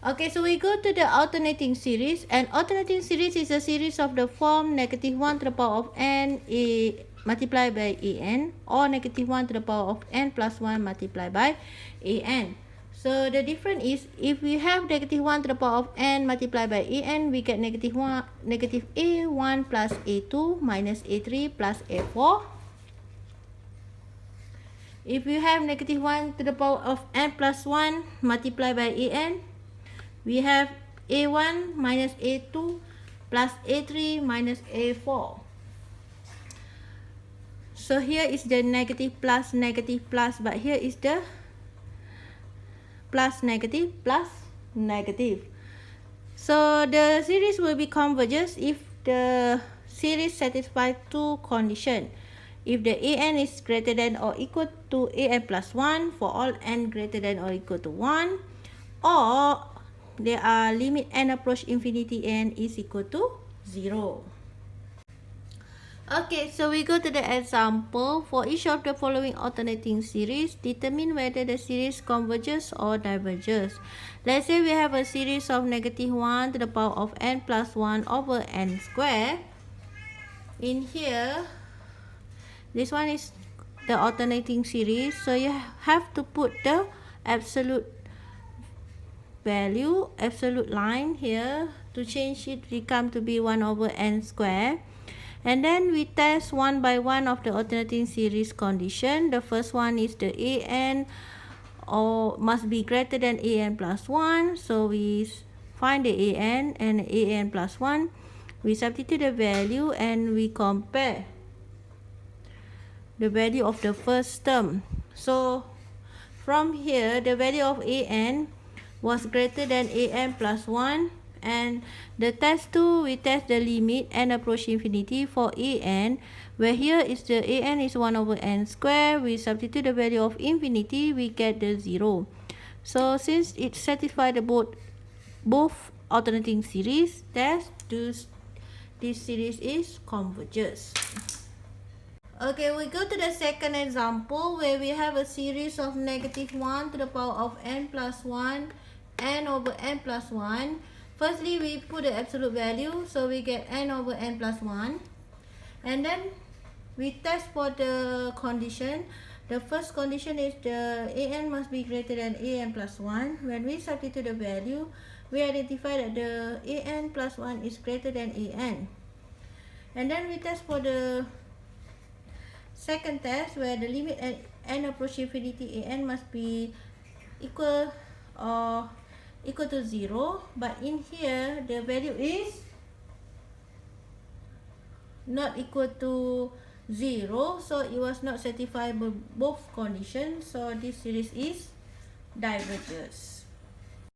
Okay, so we go to the alternating series, and alternating series is a series of the form -1 to the power of n multiplied by an, or -1 to the power of n plus 1 multiplied by an. So the difference is, if we have -1 to the power of n multiplied by an, we get negative a1 plus a2 minus a3 plus a4. If we have -1 to the power of n plus 1 multiplied by an, we have a1 minus a2 plus a3 minus a4. So here is the negative, plus, but here is the plus, negative. So the series will be converges if the series satisfies two conditions. If the an is greater than or equal to an plus 1 for all n greater than or equal to 1, or there are limit n approach infinity n is equal to 0. Okay, so we go to the example. For each of the following alternating series, determine whether the series converges or diverges. Let's say we have a series of -1 to the power of n plus 1 over n square. In here, this one is the alternating series, so you have to put the absolute value, absolute line here, to change it become to be 1 over n square. And then we test one by one of the alternating series condition. The first one is the an or must be greater than an plus 1. So we find the an and an plus 1. We substitute the value and we compare the value of the first term. So from here, the value of an was greater than an plus 1. And the test 2, we test the limit n approach infinity for an, where here is the an is 1 over n square. We substitute the value of infinity, we get the 0. So since it satisfies the both alternating series, thus this series is converges. Okay, we go to the second example, where we have a series of -1 to the power of n plus 1, n over n plus 1. Firstly, we put the absolute value, so we get n over n plus 1. And then we test for the condition. The first condition is the an must be greater than an plus 1. When we substitute the value, we identify that the an plus 1 is greater than an. And then we test for the second test, where the limit at n approach infinity an must be equal to 0, but in here the value is not equal to 0, so it was not satisfied by both conditions, so this series is diverges.